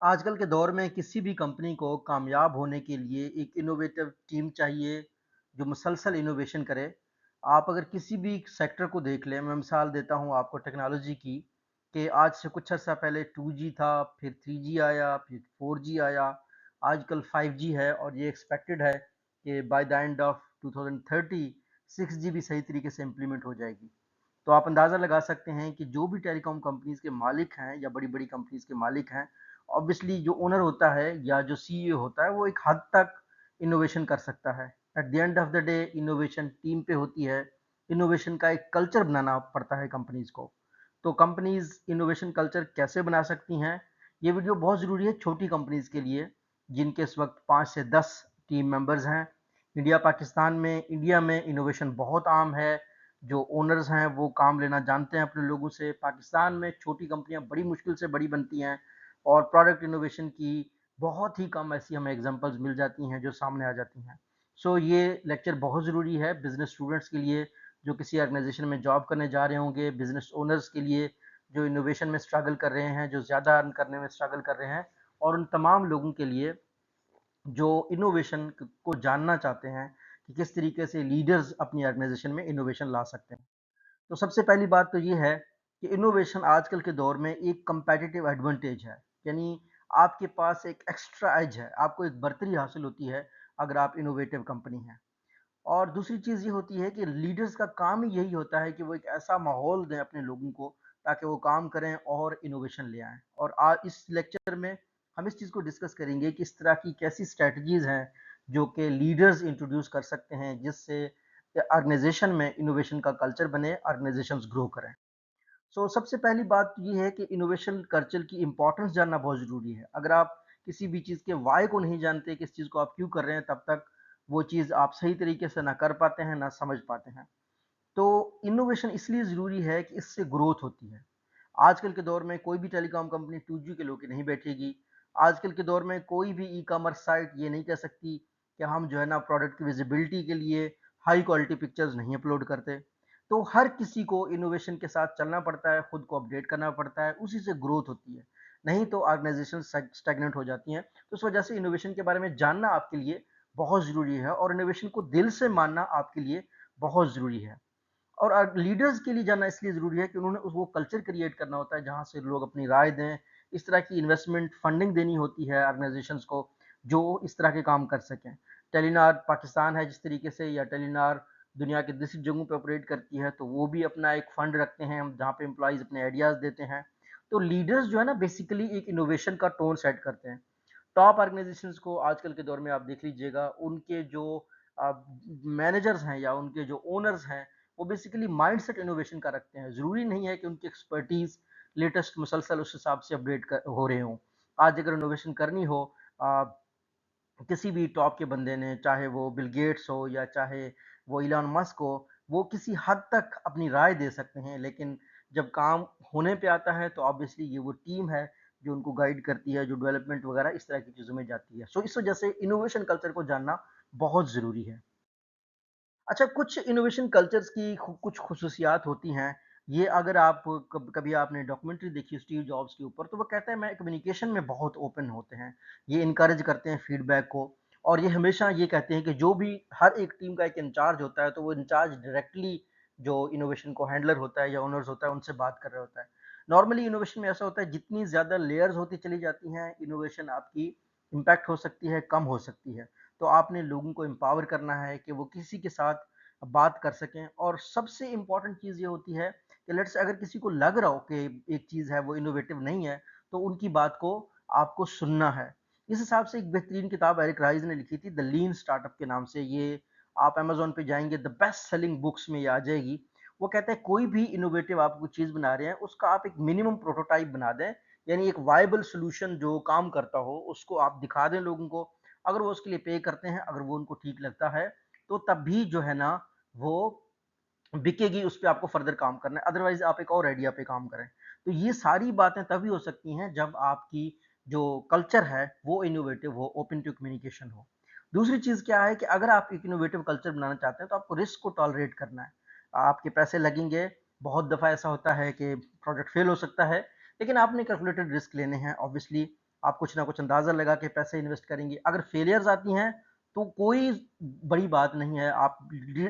आजकल के दौर में किसी भी कंपनी को कामयाब होने के लिए एक इनोवेटिव टीम चाहिए, जो मुसलसल इनोवेशन करे। आप अगर किसी भी सेक्टर को देख लें, मैं मिसाल देता हूँ आपको टेक्नोलॉजी की, कि आज से कुछ अर्सा पहले 2G था, फिर 3G आया, फिर 4G आया, आजकल 5G है और ये एक्सपेक्टेड है कि by the end of 2030 6G भी सही तरीके से इम्प्लीमेंट हो जाएगी। तो आप अंदाज़ा लगा सकते हैं कि जो भी टेलीकॉम कंपनीज़ के मालिक हैं या बड़ी-बड़ी कंपनीज़ के मालिक हैं, ऑब्वियसली जो ओनर होता है या जो सीईओ होता है, वो एक हद तक इनोवेशन कर सकता है। At the end of the day innovation team पे होती है। इनोवेशन का एक कल्चर बनाना पड़ता है कंपनीज़ को। तो कंपनीज़ इनोवेशन कल्चर कैसे बना सकती हैं? ये वीडियो बहुत ज़रूरी है छोटी कंपनीज़ के लिए, जिनके इस वक़्त 5 से 10 टीम मेंबर्स हैं। इंडिया में इनोवेशन बहुत आम है। जो ओनर्स हैं वो काम लेना जानते हैं अपने लोगों से। पाकिस्तान में छोटी कंपनियां बड़ी मुश्किल से बड़ी बनती हैं और प्रोडक्ट इनोवेशन की बहुत ही कम ऐसी हमें एग्जांपल्स मिल जाती हैं जो सामने आ जाती हैं। सो ये लेक्चर बहुत ज़रूरी है बिजनेस स्टूडेंट्स के लिए, जो किसी ऑर्गेनाइजेशन में जॉब करने जा रहे होंगे, बिजनेस ओनर्स के लिए जो इनोवेशन में स्ट्रगल कर रहे हैं, जो ज़्यादा अर्न करने में स्ट्रगल कर रहे हैं, और उन तमाम लोगों के लिए जो इनोवेशन को जानना चाहते हैं कि किस तरीके से लीडर्स अपनी ऑर्गेनाइजेशन में इनोवेशन ला सकते हैं। तो सबसे पहली बात तो ये है कि इनोवेशन आजकल के दौर में एक कंपेटिटिव एडवांटेज है। यानी आपके पास एक एक्स्ट्रा एज है, आपको एक बर्तरी हासिल होती है अगर आप इनोवेटिव कंपनी हैं। और दूसरी चीज़ ये होती है कि लीडर्स का काम ही यही होता है कि वो एक ऐसा माहौल दें अपने लोगों को, ताकि वो काम करें और इनोवेशन ले आएँ। और इस लेक्चर में हम इस चीज़ को डिस्कस करेंगे कि इस तरह की कैसी स्ट्रैटेजीज़ हैं जो कि लीडर्स इंट्रोड्यूस कर सकते हैं, जिससे ऑर्गेनाइजेशन में इनोवेशन का कल्चर बने, ऑर्गेनाइजेशंस ग्रो करें। सबसे पहली बात तो ये है कि इनोवेशन कल्चर की इंपॉर्टेंस जानना बहुत ज़रूरी है। अगर आप किसी भी चीज़ के वाई को नहीं जानते कि इस चीज़ को आप क्यों कर रहे हैं, तब तक वो चीज़ आप सही तरीके से ना कर पाते हैं, ना समझ पाते हैं। तो इनोवेशन इसलिए ज़रूरी है कि इससे ग्रोथ होती है। आजकल के दौर में कोई भी टेलीकॉम कंपनी 2G के लोग नहीं बैठेगी। आजकल के दौर में कोई भी ई-कॉमर्स साइट ये नहीं कह सकती कि हम जो है ना प्रोडक्ट की विजिबिलिटी के लिए हाई क्वालिटी पिक्चर्स नहीं अपलोड करते। तो हर किसी को इनोवेशन के साथ चलना पड़ता है, खुद को अपडेट करना पड़ता है, उसी से ग्रोथ होती है। नहीं तो ऑर्गेनाइजेशन स्टैग्नेंट हो जाती हैं। तो इस वजह से इनोवेशन के बारे में जानना आपके लिए बहुत ज़रूरी है और इनोवेशन को दिल से मानना आपके लिए बहुत ज़रूरी है। और लीडर्स के लिए जानना इसलिए ज़रूरी है कि उन्होंने वो कल्चर क्रिएट करना होता है जहाँ से लोग अपनी राय दें। इस तरह की इन्वेस्टमेंट फंडिंग देनी होती है ऑर्गेनाइजेशंस को, जो इस तरह के काम कर सकें। टेलीनॉर पाकिस्तान है जिस तरीके से, या टेलीनॉर दुनिया के दूसरी जगहों पे ऑपरेट करती है, तो वो भी अपना एक फंड रखते हैं जहाँ पे एम्प्लॉइज़ अपने आइडियाज़ देते हैं। तो लीडर्स जो है ना बेसिकली एक इनोवेशन का टोन सेट करते हैं। टॉप ऑर्गेनाइजेशंस को आजकल के दौर में आप देख लीजिएगा, उनके जो मैनेजर्स हैं या उनके जो ओनर्स हैं, वो बेसिकली माइंडसेट इनोवेशन का रखते हैं। ज़रूरी नहीं है कि उनकी एक्सपर्टीज़ लेटेस्ट मुसलसल उस हिसाब से अपडेट हो रहे हों। आज अगर इनोवेशन करनी हो, आ, किसी भी टॉप के बंदे ने, चाहे वो बिल गेट्स हो या चाहे वो इलॉन मस्क हो, वो किसी हद तक अपनी राय दे सकते हैं, लेकिन जब काम होने पे आता है तो ऑब्वियसली ये वो टीम है जो उनको गाइड करती है, जो डेवलपमेंट वगैरह इस तरह की चीज़ों में जाती है। इस वजह से इनोवेशन कल्चर को जानना बहुत ज़रूरी है। अच्छा, कुछ इनोवेशन कल्चर्स की कुछ खुसूसियात होती हैं। ये अगर आप कभी आपने डॉक्यूमेंट्री देखी स्टीव जॉब्स के ऊपर, तो वो कहते हैं मैं कम्युनिकेशन में बहुत ओपन होते हैं। ये इनकरेज करते हैं फीडबैक को, और ये हमेशा ये कहते हैं कि जो भी हर एक टीम का एक इंचार्ज होता है, तो वो इंचार्ज डायरेक्टली जो इनोवेशन को हैंडलर होता है या ओनर्स होता है, उनसे बात कर रहा होता है। नॉर्मली इनोवेशन में ऐसा होता है, जितनी ज़्यादा लेयर्स होती चली जाती हैं, इनोवेशन आपकी इम्पैक्ट हो सकती है, कम हो सकती है। तो आपने लोगों को एम्पावर करना है कि वो किसी के साथ बात कर सकें। और सबसे इम्पॉर्टेंट चीज़ ये होती है कि लेट्स से अगर किसी को लग रहा हो कि एक चीज़ है वो इनोवेटिव नहीं है, तो उनकी बात को आपको सुनना है। इस हिसाब से एक बेहतरीन किताब एरिक राइज ने लिखी थी द लीन स्टार्टअप के नाम से। ये आप अमेज़न पे जाएँगे, द बेस्ट सेलिंग बुक्स में ये आ जाएगी। वो कहता है कोई भी इनोवेटिव आप कोई चीज़ बना रहे हैं, उसका आप एक मिनिमम प्रोटोटाइप बना दें, यानी एक वायबल सॉल्यूशन जो काम करता हो, उसको आप दिखा दें लोगों को। अगर वो उसके लिए पे करते हैं, अगर वो उनको ठीक लगता है, तो तब भी जो है ना वो बिकेगी, उस पे आपको फर्दर काम करना है, अदरवाइज आप एक और आइडिया पे काम करें। तो ये सारी बातें तभी हो सकती हैं जब आपकी जो कल्चर है वो इनोवेटिव हो, ओपन टू कम्युनिकेशन हो। दूसरी चीज़ क्या है कि अगर आप एक इनोवेटिव कल्चर बनाना चाहते हैं, तो आपको रिस्क को टॉलरेट करना है। आपके पैसे लगेंगे, बहुत दफ़ा ऐसा होता है कि प्रोजेक्ट फेल हो सकता है, लेकिन आपने कैलकुलेटेड रिस्क लेने हैं। ऑब्वियसली आप कुछ ना कुछ अंदाज़ा लगा के पैसे इन्वेस्ट करेंगे। अगर फेलियर्स आती हैं तो कोई बड़ी बात नहीं है। आप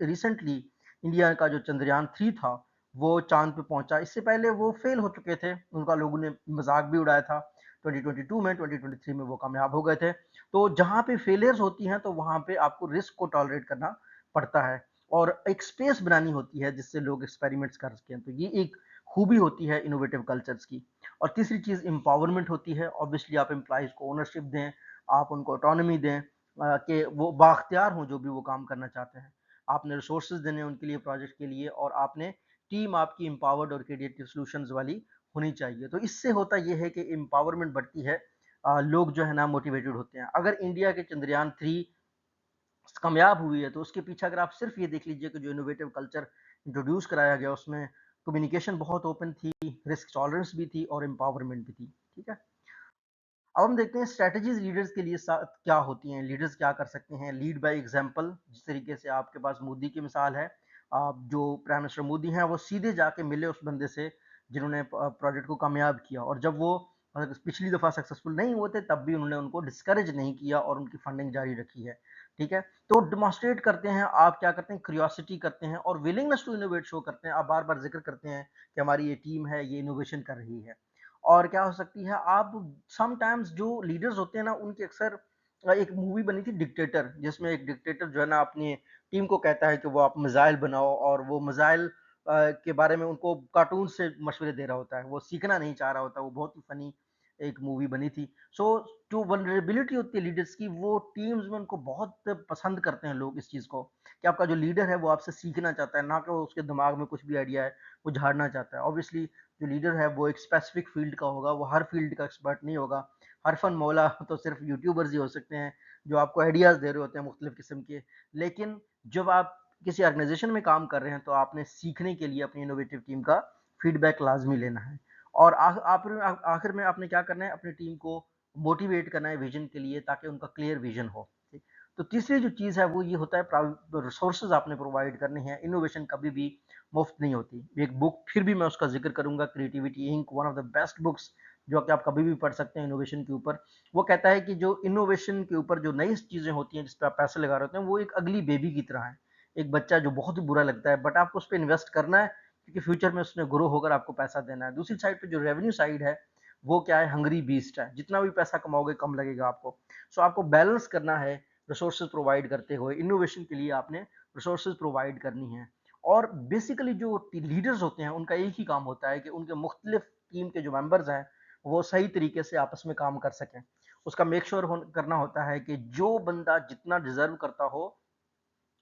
रिसेंटली इंडिया का जो चंद्रयान 3 था वो चांद पे पहुंचा, इससे पहले वो फेल हो चुके थे, उनका लोगों ने मजाक भी उड़ाया था। 2022 में, 2023 में वो कामयाब हो गए थे। तो जहाँ पे फेलियर्स होती हैं तो वहाँ पे आपको रिस्क को टॉलरेट करना पड़ता है और एक स्पेस बनानी होती है जिससे लोग एक्सपेरिमेंट्स कर सकें। तो ये एक खूबी होती है इनोवेटिव कल्चर्स की। और तीसरी चीज़ एम्पावरमेंट होती है। ऑब्वियसली आप एम्प्लॉइज़ को ओनरशिप दें, आप उनको ऑटोनॉमी दें कि वो बाख्तियार हों जो भी वो काम करना चाहते हैं। आपने रिसोर्सेज देने उनके लिए, प्रोजेक्ट के लिए, और आपने टीम आपकी एम्पावर्ड और क्रिएटिव सॉल्यूशंस वाली होनी चाहिए। तो इससे होता ये है कि एम्पावरमेंट बढ़ती है, लोग जो है ना मोटिवेटेड होते हैं। अगर इंडिया के चंद्रयान 3 कामयाब हुई है तो उसके पीछे अगर आप सिर्फ ये देख लीजिए कि जो इनोवेटिव कल्चर इंट्रोड्यूस कराया गया उसमें कम्युनिकेशन बहुत ओपन थी, रिस्क टॉलरेंस भी थी और एम्पावरमेंट भी थी। ठीक है, अब हम देखते हैं स्ट्रेटजीज लीडर्स के लिए क्या होती हैं, लीडर्स क्या कर सकते हैं। लीड बाय एग्जांपल, जिस तरीके से आपके पास मोदी की मिसाल है। आप जो प्राइम मिनिस्टर मोदी हैं वो सीधे जाके मिले उस बंदे से जिन्होंने प्रोजेक्ट को कामयाब किया, और जब वो पिछली दफा सक्सेसफुल नहीं हुए थे तब भी उन्होंने उनको डिस्करेज नहीं किया और उनकी फंडिंग जारी रखी है। ठीक है, तो डिमॉन्स्ट्रेट करते हैं, आप क्या करते हैं, क्यूरियोसिटी करते हैं और विलिंगनेस टू इनोवेट शो करते हैं। आप बार बार जिक्र करते हैं कि हमारी ये टीम है, ये इनोवेशन कर रही है। और क्या हो सकती है, आप समटाइम्स जो लीडर्स होते हैं ना उनकी अक्सर, एक मूवी बनी थी डिक्टेटर, जिसमें एक डिक्टेटर जो है ना अपनी टीम को कहता है कि वो आप मिसाइल बनाओ, और वो मिसाइल के बारे में उनको कार्टून से मशवरे दे रहा होता है, वो सीखना नहीं चाह रहा होता। वो बहुत ही फनी एक मूवी बनी थी। सो जो वनरेबिलिटी होती है लीडर्स की, वो टीम्स में उनको बहुत पसंद करते हैं लोग इस चीज़ को, कि आपका जो लीडर है वो आपसे सीखना चाहता है, ना कि वो उसके दिमाग में कुछ भी आइडिया है वो झाड़ना चाहता है। ऑब्वियसली जो लीडर है वो एक स्पेसिफिक फील्ड का होगा, वो हर फील्ड का एक्सपर्ट नहीं होगा। हरफन मौला तो सिर्फ यूट्यूबर्स ही हो सकते हैं जो आपको आइडियाज़ दे रहे होते हैं मुख्तलिफ किस्म के। लेकिन जब आप किसी ऑर्गेनाइजेशन में काम कर रहे हैं तो आपने सीखने के लिए अपनी इनोवेटिव टीम का फीडबैक लाजमी लेना है। और आखिर में आपने क्या करना है, अपनी टीम को मोटिवेट करना है विजन के लिए, ताकि उनका क्लियर विजन हो। ठीक? तो तीसरी जो चीज़ है वो ये होता है, रिसोर्सेज आपने प्रोवाइड करने हैं। इनोवेशन कभी भी मुफ्त नहीं होती। एक बुक फिर भी मैं उसका जिक्र करूंगा, Creativity Inc, one of the best books जो कि आप कभी भी पढ़ सकते हैं इनोवेशन के ऊपर। वो कहता है कि जो इनोवेशन के ऊपर जो नई चीज़ें होती हैं जिस पर आप पैसे लगा रहे होते हैं, वो एक अगली बेबी की तरह है। एक बच्चा जो बहुत ही बुरा लगता है, बट आपको उस पर इन्वेस्ट करना है क्योंकि फ्यूचर में उसने ग्रो होकर आपको पैसा देना है। दूसरी साइड पे जो रेवेन्यू साइड है वो क्या है, हंगरी बीस्ट है। जितना भी पैसा कमाओगे कम लगेगा आपको। सो आपको बैलेंस करना है, रिसोर्सेज प्रोवाइड करते हुए इनोवेशन के लिए आपने रिसोर्सेज प्रोवाइड करनी है। और बेसिकली जो लीडर्स होते हैं उनका एक ही काम होता है कि उनके मुख्तलिफ टीम के जो मेंबर्स हैं वो सही तरीके से आपस में काम कर सकें। उसका मेक श्योर करना होता है कि जो बंदा जितना डिजर्व करता हो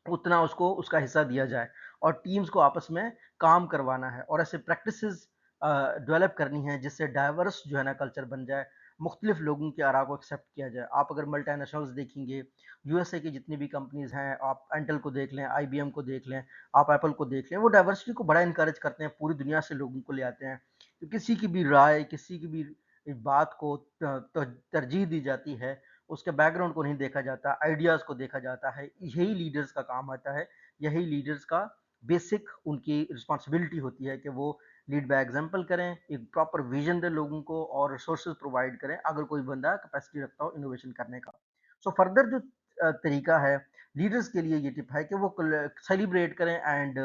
उतना उसको उसका हिस्सा दिया जाए, और टीम्स को आपस में काम करवाना है, और ऐसे प्रैक्टिसेस डेवलप करनी है जिससे डाइवर्स जो है ना कल्चर बन जाए, मुख्तलिफ लोगों के आरा को एक्सेप्ट किया जाए। आप अगर मल्टीनेशनल्स देखेंगे, यूएसए की जितनी भी कंपनीज हैं, आप इंटेल को देख लें, आईबीएम को देख लें, आप एप्पल को देख लें, वो डाइवर्सिटी को बड़ा इंकरेज करते हैं, पूरी दुनिया से लोगों को ले आते हैं। तो किसी की भी राय, किसी की भी बात को तरजीह दी जाती है, उसके बैकग्राउंड को नहीं देखा जाता, आइडियाज़ को देखा जाता है। यही लीडर्स का काम आता है, यही लीडर्स का बेसिक उनकी रिस्पॉन्सिबिलिटी होती है कि वो लीड बाय एग्जांपल करें, एक प्रॉपर विजन दें लोगों को और रिसोर्सेज प्रोवाइड करें अगर कोई बंदा कैपेसिटी रखता हो इनोवेशन करने का। सो फर्दर जो तरीका है लीडर्स के लिए, ये टिप है कि वो सेलिब्रेट करें एंड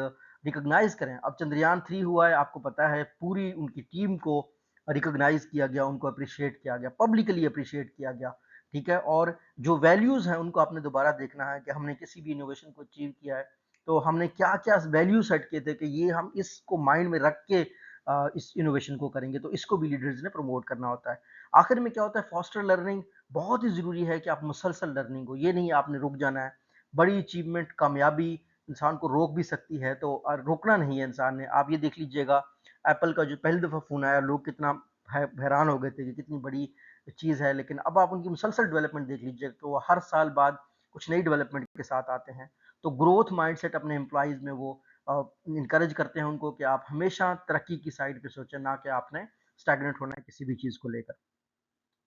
रिकॉग्नाइज करें। अब चंद्रयान 3 हुआ है, आपको पता है, पूरी उनकी टीम को रिकॉग्नाइज किया गया, उनको अप्रिशिएट किया गया, पब्लिकली अप्रिशिएट किया गया। ठीक है, और जो वैल्यूज हैं उनको आपने दोबारा देखना है कि हमने किसी भी इनोवेशन को अचीव किया है तो हमने क्या क्या वैल्यू सेट किए थे कि ये हम इसको माइंड में रख के इस इनोवेशन को करेंगे। तो इसको भी लीडर्स ने प्रमोट करना होता है। आखिर में क्या होता है, फॉस्टर लर्निंग बहुत ही जरूरी है कि आप मुसलसल लर्निंग हो, ये नहीं आपने रुक जाना है। बड़ी अचीवमेंट, कामयाबी इंसान को रोक भी सकती है, तो रोकना नहीं है इंसान ने। आप ये देख लीजिएगा, एप्पल का जो पहली दफा फोन आया लोग कितना हैरान हो गए थे कि कितनी बड़ी चीज़ है, लेकिन अब आप उनकी मुसलसल डेवलपमेंट देख लीजिए तो वो हर साल बाद कुछ नई डेवलपमेंट के साथ आते हैं। तो ग्रोथ माइंडसेट अपने एम्प्लॉयज़ में वो इनकरेज करते हैं उनको कि आप हमेशा तरक्की की साइड पे सोचें, ना कि आपने स्टैग्नेंट होना है किसी भी चीज़ को लेकर।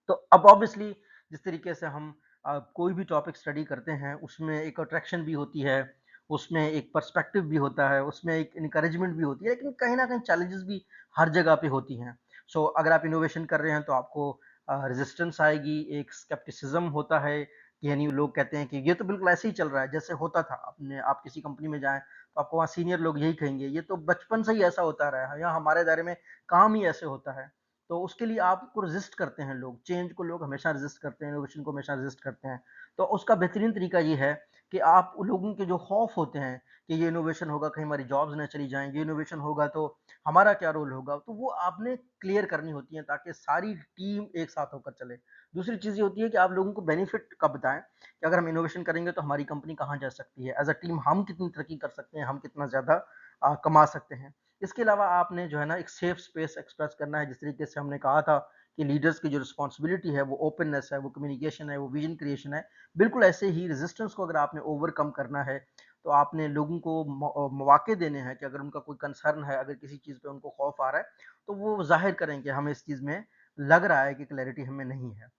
तो अब ऑब्वियसली जिस तरीके से हम कोई भी टॉपिक स्टडी करते हैं उसमें एक अट्रैक्शन भी होती है, उसमें एक पर्सपेक्टिव भी होता है, उसमें एक इनकरेजमेंट भी होती है, लेकिन कहीं ना कहीं चैलेंजेस भी हर जगह पे होती हैं। सो अगर आप इनोवेशन कर रहे हैं तो आपको रेजिस्टेंस आएगी, एक स्केप्टिसिज्म होता है कि यानी लोग कहते हैं कि ये तो बिल्कुल ऐसे ही चल रहा है जैसे होता था। अपने आप किसी कंपनी में जाएं तो आपको वहाँ सीनियर लोग यही कहेंगे, ये तो बचपन से ही ऐसा होता रहा है, यहाँ हमारे दायरे में काम ही ऐसे होता है। तो उसके लिए आपको रेजिस्ट करते हैं लोग, चेंज को लोग हमेशा रेजिस्ट करते हैं, इनोवेशन को हमेशा रेजिस्ट करते हैं। तो उसका बेहतरीन तरीका ये है कि आप लोगों के जो खौफ होते हैं कि ये इनोवेशन होगा कहीं हमारी जॉब्स ना चली जाएं, ये इनोवेशन होगा तो हमारा क्या रोल होगा, तो वो आपने क्लियर करनी होती है ताकि सारी टीम एक साथ होकर चले। दूसरी चीज़ ये होती है कि आप लोगों को बेनिफिट का बताएं कि अगर हम इनोवेशन करेंगे तो हमारी कंपनी कहाँ जा सकती है, एज अ टीम हम कितनी तरक्की कर सकते हैं, हम कितना ज़्यादा कमा सकते हैं। इसके अलावा आपने जो है ना एक सेफ स्पेस एक्सप्रेस करना है, जिस तरीके से हमने कहा था कि लीडर्स की जो रिस्पॉन्सिबिलिटी है वो ओपननेस है, वो कम्युनिकेशन है, वो विजन क्रिएशन है। बिल्कुल ऐसे ही रेजिस्टेंस को अगर आपने ओवरकम करना है तो आपने लोगों को मौके देने हैं कि अगर उनका कोई कंसर्न है, अगर किसी चीज़ पे उनको खौफ आ रहा है तो वो जाहिर करें कि हमें इस चीज़ में लग रहा है कि क्लैरिटी हमें नहीं है।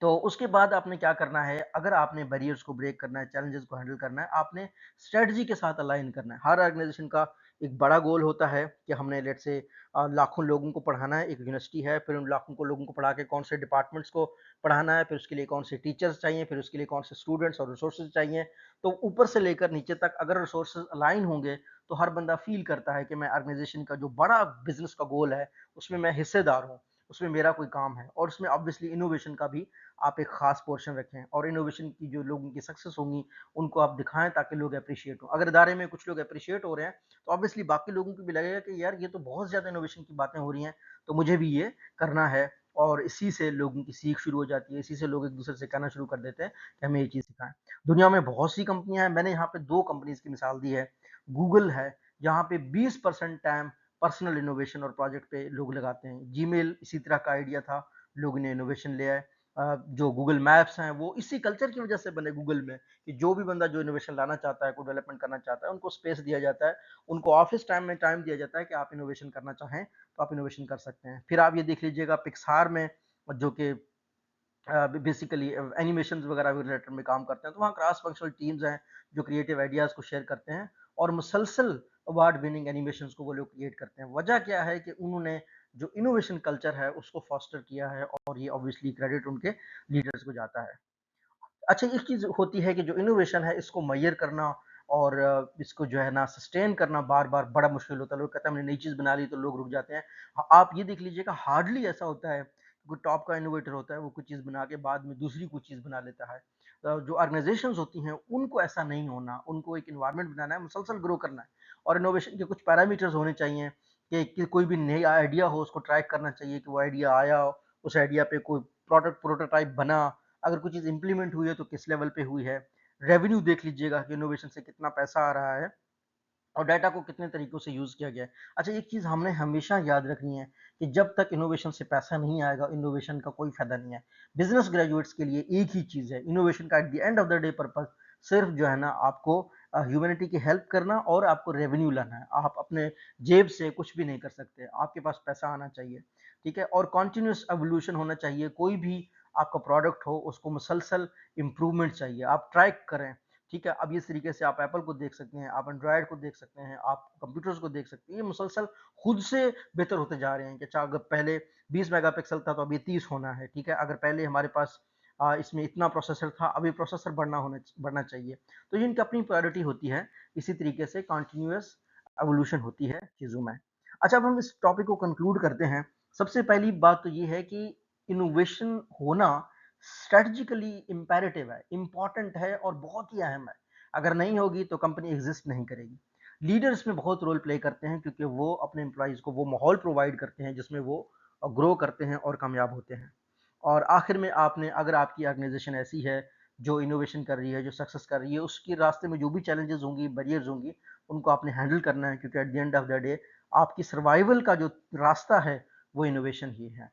तो उसके बाद आपने क्या करना है, अगर आपने बैरियर्स को ब्रेक करना है, चैलेंजेस को हैंडल करना है, आपने स्ट्रेटजी के साथ अलाइन करना है। हर ऑर्गेनाइजेशन का एक बड़ा गोल होता है कि हमने लेट से लाखों लोगों को पढ़ाना है, एक यूनिवर्सिटी है, फिर उन लाखों को लोगों को पढ़ा के कौन से डिपार्टमेंट्स को पढ़ाना है, फिर उसके लिए कौन से टीचर्स चाहिए, फिर उसके लिए कौन से स्टूडेंट्स और रिसोर्सेज चाहिए। तो ऊपर से लेकर नीचे तक अगर रिसोर्सेज अलाइन होंगे तो हर बंदा फील करता है कि मैं ऑर्गेनाइजेशन का जो बड़ा बिजनेस का गोल है उसमें मैं हिस्सेदार हूँ, उसमें मेरा कोई काम है। और उसमें ऑब्वियसली इनोवेशन का भी आप एक खास पोर्शन रखें और इनोवेशन की जो लोगों की सक्सेस होंगी उनको आप दिखाएं ताकि लोग अप्रिशिएट हो। अगर इदारे में कुछ लोग अप्रिशिएट हो रहे हैं तो ऑब्वियसली बाकी लोगों को भी लगेगा कि यार ये तो बहुत ज़्यादा इनोवेशन की बातें हो रही हैं, तो मुझे भी ये करना है। और इसी से लोगों की सीख शुरू हो जाती है, इसी से लोग एक दूसरे से कहना शुरू कर देते हैं कि हमें ये चीज़ सिखाएं। दुनिया में बहुत सी कंपनियां हैं, मैंने यहाँ पे दो कंपनीज की मिसाल दी है। गूगल है जहाँ पे 20% टाइम पर्सनल इनोवेशन और प्रोजेक्ट पे लोग लगाते हैं। जीमेल इसी तरह का आइडिया था, लोग ने इनोवेशन ले आए। जो गूगल मैप्स हैं वो इसी कल्चर की वजह से बने गूगल में कि जो भी बंदा जो इनोवेशन लाना चाहता है, कोई डेवलपमेंट करना चाहता है, उनको स्पेस दिया जाता है, उनको ऑफिस टाइम में टाइम दिया जाता है कि आप इनोवेशन करना चाहें तो आप इनोवेशन कर सकते हैं। फिर आप ये देख लीजिएगा पिक्सार में, जो कि बेसिकली एनिमेशन वगैरह रिलेटेड में काम करते हैं, तो वहाँ क्रॉस फंक्शनल टीम्स हैं जो क्रिएटिव आइडियाज़ को शेयर करते हैं और मुसलसल अवार्ड विनिंग एनिमेशन को वो लोग क्रिएट करते हैं। वजह क्या है कि उन्होंने जो इनोवेशन कल्चर है उसको फॉस्टर किया है और ये ऑब्वियसली क्रेडिट उनके लीडर्स को जाता है। अच्छा, एक चीज़ होती है कि जो इनोवेशन है इसको मेजर करना और इसको जो है ना सस्टेन करना बार बार बड़ा मुश्किल होता है। लोग कहते हैं हमने नई चीज़ बना ली तो लोग रुक जाते हैं। आप ये देख लीजिएगा हार्डली ऐसा होता है कोई टॉप का इनोवेटर होता है वो कुछ चीज़ बना के बाद में दूसरी कोई चीज़ बना लेता है। जो ऑर्गेनाइजेशंस होती हैं उनको ऐसा नहीं होना, उनको एक इन्वायरमेंट बनाना है, मुसलसल ग्रो करना है। और इनोवेशन के कुछ पैरामीटर्स होने चाहिए कि कोई भी नई आइडिया हो उसको ट्रैक करना चाहिए कि वो आइडिया आया, उस आइडिया पे कोई प्रोडक्ट प्रोटोटाइप बना, अगर कोई चीज़ इंप्लीमेंट हुई है तो किस लेवल पे हुई है। रेवेन्यू देख लीजिएगा कि इनोवेशन से कितना पैसा आ रहा है और डाटा को कितने तरीकों से यूज़ किया गया है। अच्छा, एक चीज़ हमने हमेशा याद रखनी है कि जब तक इनोवेशन से पैसा नहीं आएगा इनोवेशन का कोई फ़ायदा नहीं है। बिजनेस ग्रेजुएट्स के लिए एक ही चीज़ है इनोवेशन का, at the end of the day purpose सिर्फ जो है ना आपको ह्यूमैनिटी की हेल्प करना और आपको रेवेन्यू लाना है। आप अपने जेब से कुछ भी नहीं कर सकते, आपके पास पैसा आना चाहिए, ठीक है। और कॉन्टिन्यूस एवोल्यूशन होना चाहिए, कोई भी आपका प्रोडक्ट हो उसको मुसलसल इम्प्रूवमेंट चाहिए, आप ट्रैक करें, ठीक है। अब इस तरीके से आप एप्पल को देख सकते हैं, आप एंड्रॉयड को देख सकते हैं, आप कंप्यूटर्स को देख सकते हैं, ये मुसलसल खुद से बेहतर होते जा रहे हैं कि अगर पहले 20 मेगापिक्सल था तो अभी 30 होना है, ठीक है। अगर पहले हमारे पास इसमें इतना प्रोसेसर था, अभी प्रोसेसर बढ़ना चाहिए। तो ये इनकी अपनी प्रायोरिटी होती है, इसी तरीके से कंटिन्यूअस एवोल्यूशन होती है चीज़ों में। अच्छा, अब हम इस टॉपिक को कंक्लूड करते हैं। सबसे पहली बात तो ये है कि इनोवेशन होना स्ट्रेटजिकली इम्पेरेटिव है, इम्पॉर्टेंट है और बहुत ही अहम है। अगर नहीं होगी तो कंपनी एग्जिस्ट नहीं करेगी। लीडर्स में बहुत रोल प्ले करते हैं क्योंकि वो अपने एम्प्लॉयज़ को वो माहौल प्रोवाइड करते हैं जिसमें वो ग्रो करते हैं और कामयाब होते हैं। और आखिर में आपने, अगर आपकी ऑर्गेनाइजेशन ऐसी है जो इनोवेशन कर रही है, जो सक्सेस कर रही है, उसके रास्ते में जो भी चैलेंजेस होंगी, बैरियर्स होंगी, उनको आपने हैंडल करना है क्योंकि at the end of the day आपकी सर्वाइवल का जो रास्ता है वो इनोवेशन ही है।